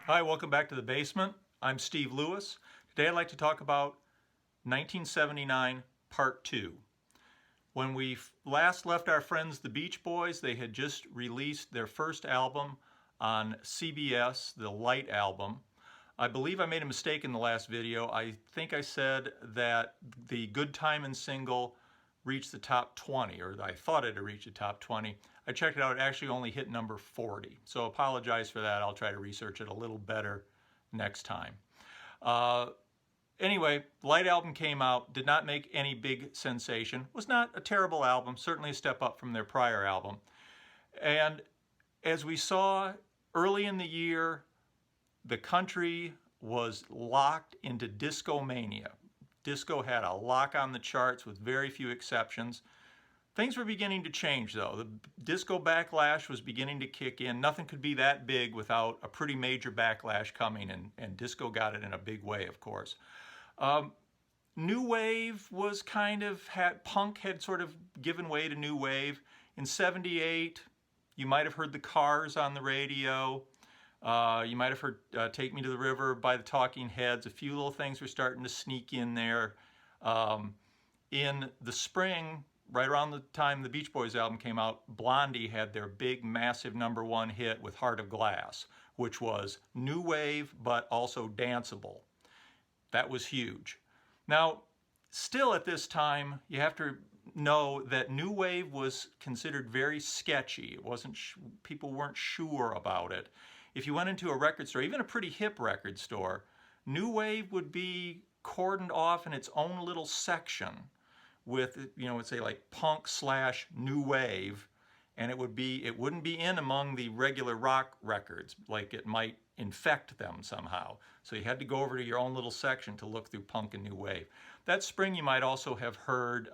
Hi, welcome back to the basement. I'm Steve Lewis. Today I'd like to talk about 1979 Part 2. When we last left our friends the Beach Boys, they had just released their first album on CBS, the Light album. I believe I made a mistake in the last video. I think I said that the Good Timin' single reached the top 20, or I thought it had reached the top 20. I checked it out, it actually only hit number 40. So apologize for that. I'll try to research it a little better next time. Anyway, Light album came out, did not make any big sensation. Was not a terrible album, certainly a step up from their prior album. And as we saw early in the year, the country was locked into disco mania. Disco had a lock on the charts with very few exceptions. Things were beginning to change though. The disco backlash was beginning to kick in. Nothing could be that big without a pretty major backlash coming, and disco got it in a big way, of course. New wave was punk had sort of given way to new wave. In '78, you might have heard the Cars on the radio. You might have heard Take Me to the River by the Talking Heads. A few little things were starting to sneak in there. In the spring, right around the time the Beach Boys album came out, Blondie had their big, massive #1 hit with Heart of Glass, which was new wave, but also danceable. That was huge. Now, still at this time, you have to know that new wave was considered very sketchy. It wasn't, people weren't sure about it. If you went into a record store, even a pretty hip record store, new wave would be cordoned off in its own little section with, it'd say like punk / new wave, and it wouldn't be in among the regular rock records, like it might infect them somehow. So you had to go over to your own little section to look through punk and new wave. That spring you might also have heard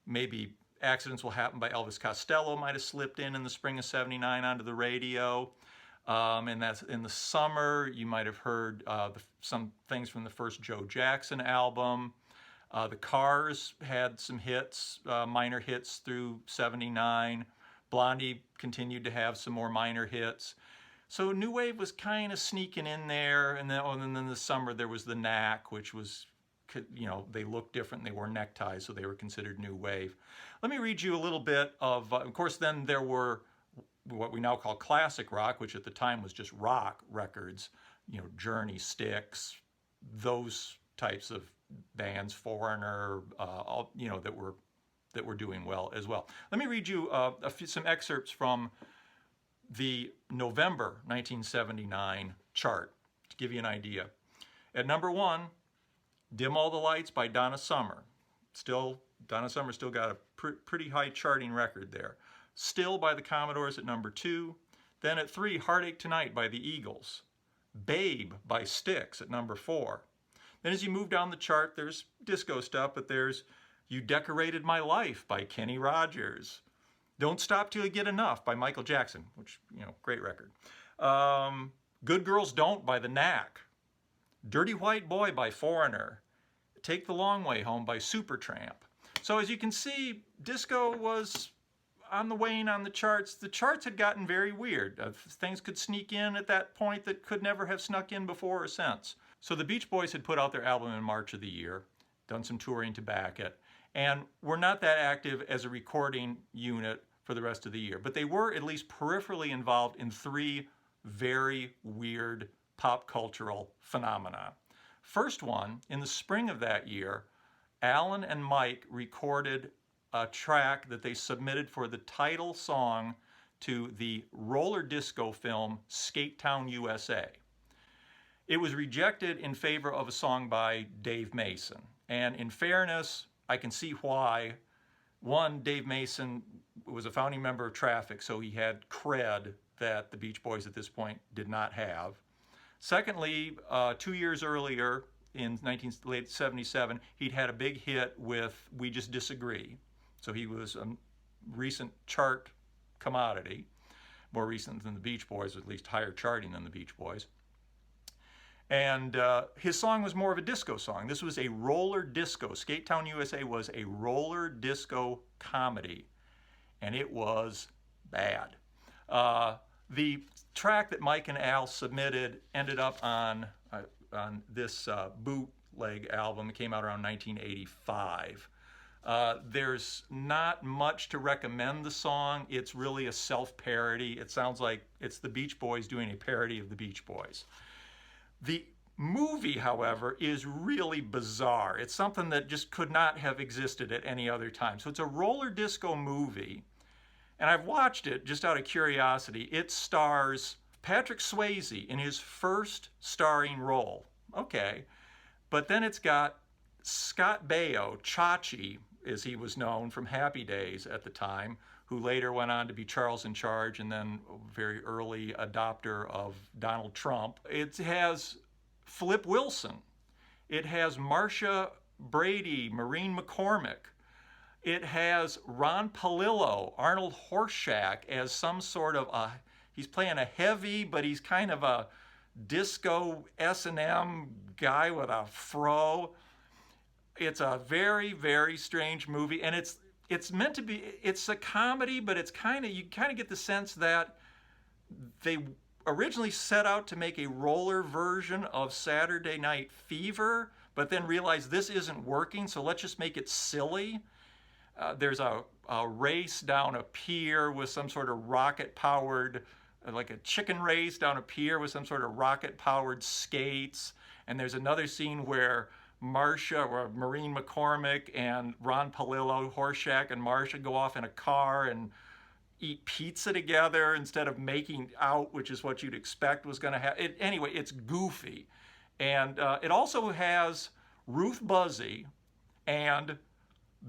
maybe Accidents Will Happen by Elvis Costello might have slipped in the spring of '79 onto the radio. And that's in the summer, you might have heard some things from the first Joe Jackson album. The Cars had some hits, minor hits through '79. Blondie continued to have some more minor hits. So new wave was kind of sneaking in there, and then in the summer there was the Knack, which was, they looked different, they wore neckties, so they were considered new wave. Let me read you a little bit of course then there were what we now call classic rock, which at the time was just rock records, Journey, Styx, those types of bands, Foreigner, that were doing well as well. Let me read you some excerpts from the November 1979 chart to give you an idea. At #1, Dim All the Lights by Donna Summer. Donna Summer still got a pretty high charting record there. Still by the Commodores at #2. Then at 3, Heartache Tonight by the Eagles. Babe by Styx at #4. Then as you move down the chart, there's disco stuff, but there's You Decorated My Life by Kenny Rogers. Don't Stop Till You Get Enough by Michael Jackson, which, great record. Good Girls Don't by the Knack. Dirty White Boy by Foreigner. Take the Long Way Home by Supertramp. So as you can see, disco was on the wane on the charts. The charts had gotten very weird. Things could sneak in at that point that could never have snuck in before or since. So the Beach Boys had put out their album in March of the year, done some touring to back it, and were not that active as a recording unit for the rest of the year. But they were at least peripherally involved in 3 very weird pop cultural phenomena. First one, in the spring of that year, Alan and Mike recorded a track that they submitted for the title song to the roller disco film Skate Town, USA. It was rejected in favor of a song by Dave Mason. And in fairness, I can see why. One, Dave Mason was a founding member of Traffic, so he had cred that the Beach Boys at this point did not have. Secondly, 2 years earlier, in late '77, he'd had a big hit with We Just Disagree. So he was a recent chart commodity, more recent than the Beach Boys, or at least higher charting than the Beach Boys. And his song was more of a disco song. This was a roller disco. Skate Town, USA was a roller disco comedy, and it was bad. The track that Mike and Al submitted ended up on this bootleg album. It came out around 1985. There's not much to recommend the song. It's really a self-parody. It sounds like it's the Beach Boys doing a parody of the Beach Boys. The movie, however, is really bizarre. It's something that just could not have existed at any other time. So it's a roller disco movie, and I've watched it just out of curiosity. It stars Patrick Swayze in his first starring role. Okay. But then it's got Scott Baio, Chachi, as he was known from Happy Days at the time, who later went on to be Charles in Charge and then a very early adopter of Donald Trump. It has Flip Wilson. It has Marcia Brady, Maureen McCormick. It has Ron Palillo, Arnold Horshack as some sort of he's playing a heavy, but he's kind of a disco S&M guy with a fro. It's a very, very strange movie, and it's meant to be, it's a comedy, but it's you kind of get the sense that they originally set out to make a roller version of Saturday Night Fever, but then realized this isn't working, so let's just make it silly. There's a race down a pier with some sort of rocket-powered, like a chicken race down a pier with some sort of rocket-powered skates, and there's another scene where Marcia, or Maureen McCormick, and Ron Palillo, Horshack, and Marcia go off in a car and eat pizza together instead of making out, which is what you'd expect was going to happen. Anyway, it's goofy. And it also has Ruth Buzzy and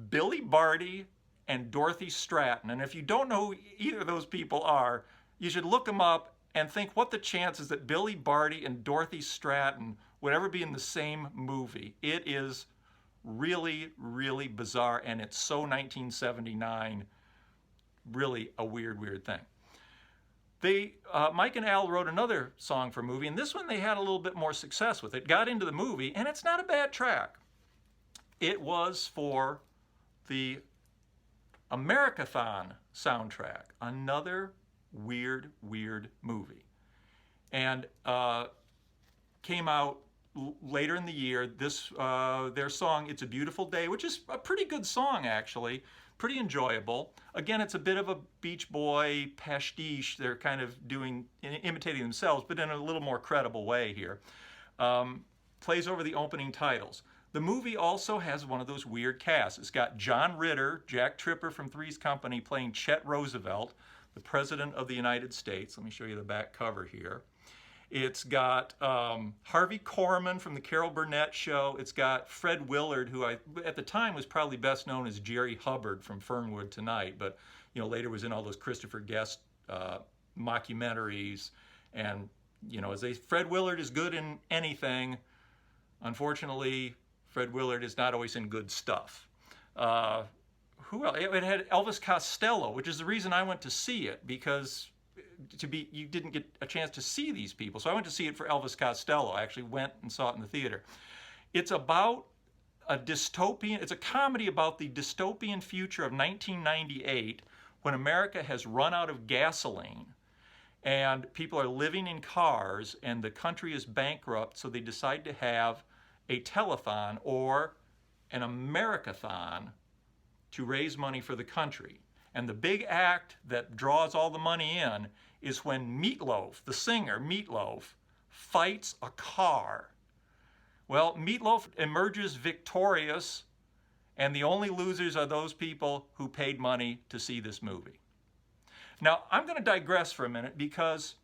Billy Barty and Dorothy Stratton. And if you don't know who either of those people are, you should look them up and think what the chances that Billy Barty and Dorothy Stratton would ever be in the same movie. It is really, really bizarre, and it's so 1979, really a weird, weird thing. Mike and Al wrote another song for a movie, and this one they had a little bit more success with. It got into the movie, and it's not a bad track. It was for the Americathon soundtrack, another weird, weird movie. And came out later in the year. Their song, It's a Beautiful Day, which is a pretty good song, actually. Pretty enjoyable. Again, it's a bit of a Beach Boy pastiche. They're kind of imitating themselves, but in a little more credible way here. Plays over the opening titles. The movie also has one of those weird casts. It's got John Ritter, Jack Tripper from Three's Company, playing Chet Roosevelt, the President of the United States. Let me show you the back cover here. It's got Harvey Korman from the Carol Burnett Show. It's got Fred Willard, who at the time was probably best known as Jerry Hubbard from Fernwood Tonight, but later was in all those Christopher Guest mockumentaries. And Fred Willard is good in anything. Unfortunately, Fred Willard is not always in good stuff. Who else? It had Elvis Costello, which is the reason I went to see it, because you didn't get a chance to see these people. So I went to see it for Elvis Costello. I actually went and saw it in the theater. It's about it's a comedy about the dystopian future of 1998, when America has run out of gasoline and people are living in cars and the country is bankrupt, so they decide to have a telethon or an Americathon to raise money for the country. And the big act that draws all the money in is when Meatloaf, the singer Meatloaf, fights a car. Well, Meatloaf emerges victorious, and the only losers are those people who paid money to see this movie. Now, I'm going to digress for a minute, because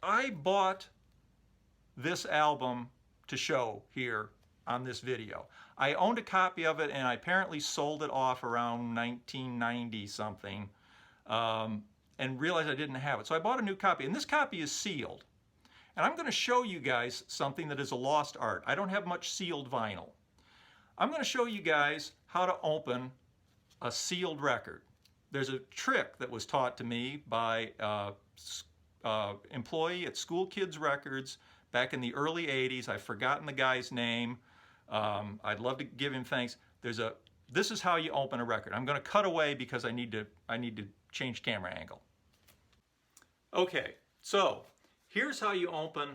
I bought this album to show here on this video. I owned a copy of it, and I apparently sold it off around 1990 something, and realized I didn't have it. So I bought a new copy, and this copy is sealed. And I'm going to show you guys something that is a lost art. I don't have much sealed vinyl. I'm going to show you guys how to open a sealed record. There's a trick that was taught to me by an employee at School Kids Records back in the early 80s. I've forgotten the guy's name. I'd love to give him thanks. This is how you open a record. I'm going to cut away because I need to change camera angle. Okay, so here's how you open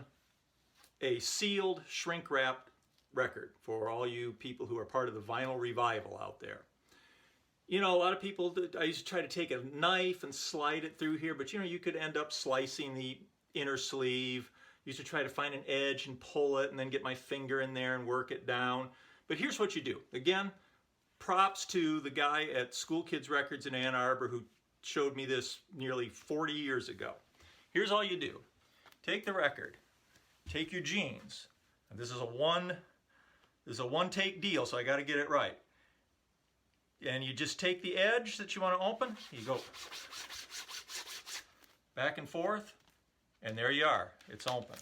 a sealed, shrink-wrapped record for all you people who are part of the vinyl revival out there. You know, a lot of people, I used to try to take a knife and slide it through here, but you know, you could end up slicing the inner sleeve. I used to try to find an edge and pull it and then get my finger in there and work it down. But here's what you do. Again, props to the guy at School Kids Records in Ann Arbor who showed me this nearly 40 years ago. Here's all you do. Take the record, take your jeans. And this is a one-take deal, so I got to get it right. And you just take the edge that you want to open, you go back and forth, and there you are. It's open.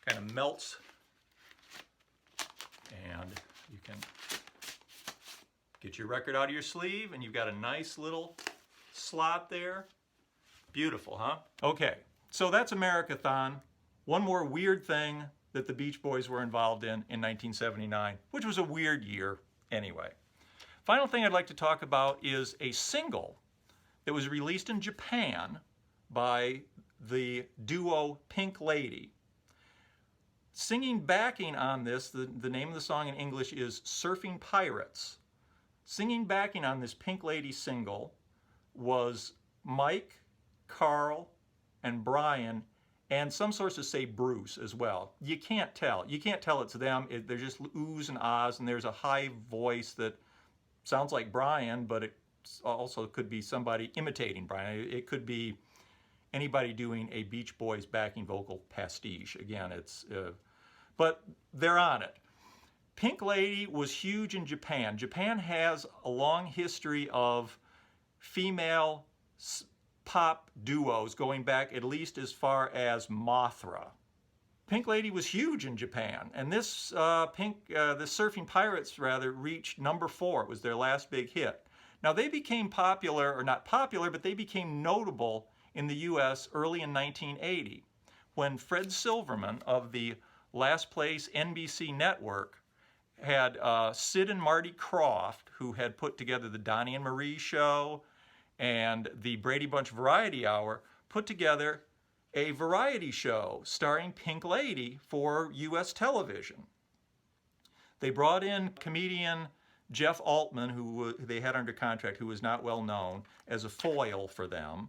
Kind of melts, and you can get your record out of your sleeve, and you've got a nice little slot there. Beautiful, huh? Okay, so that's Americathon. One more weird thing that the Beach Boys were involved in 1979, which was a weird year anyway. Final thing I'd like to talk about is a single that was released in Japan by the duo Pink Lady. Singing backing on this, the name of the song in English is Surfing Pirates. Singing backing on this Pink Lady single was Mike, Carl, and Brian, and some sources say Bruce as well. You can't tell. You can't tell it's them. They're just oohs and ahs, and there's a high voice that sounds like Brian, but it also could be somebody imitating Brian. It could be anybody doing a Beach Boys backing vocal pastiche. Again, but they're on it. Pink Lady was huge in Japan. Japan has a long history of female pop duos going back at least as far as Mothra. Pink Lady was huge in Japan, and this Surfing Pirates reached number 4. It was their last big hit. Now they became popular, or not popular, but they became notable in the U.S. early in 1980 when Fred Silverman of the Last Place NBC network had Sid and Marty Krofft, who had put together the Donnie and Marie show and the Brady Bunch Variety Hour, put together a variety show starring Pink Lady for U.S. television. They brought in comedian Jeff Altman, who they had under contract, who was not well known, as a foil for them.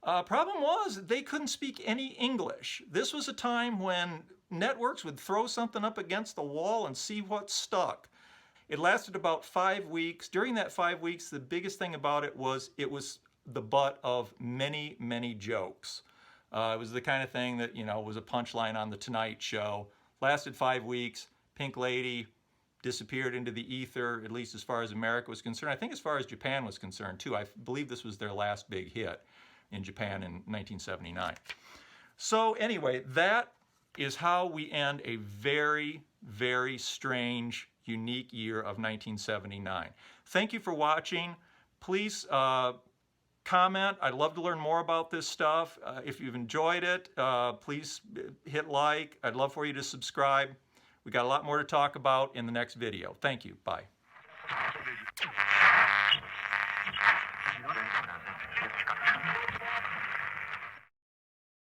Problem was, they couldn't speak any English. This was a time when networks would throw something up against the wall and see what stuck. It lasted about 5 weeks. During that 5 weeks, the biggest thing about it was the butt of many, many jokes. It was the kind of thing that, you know, was a punchline on The Tonight Show. Lasted 5 weeks. Pink Lady disappeared into the ether, at least as far as America was concerned. I think as far as Japan was concerned, too. I believe this was their last big hit in Japan in 1979. So anyway, that is how we end a very, very strange, unique year of 1979. Thank you for watching. Please comment. I'd love to learn more about this stuff. If you've enjoyed it, please hit like. I'd love for you to subscribe. We got a lot more to talk about in the next video. Thank you. Bye.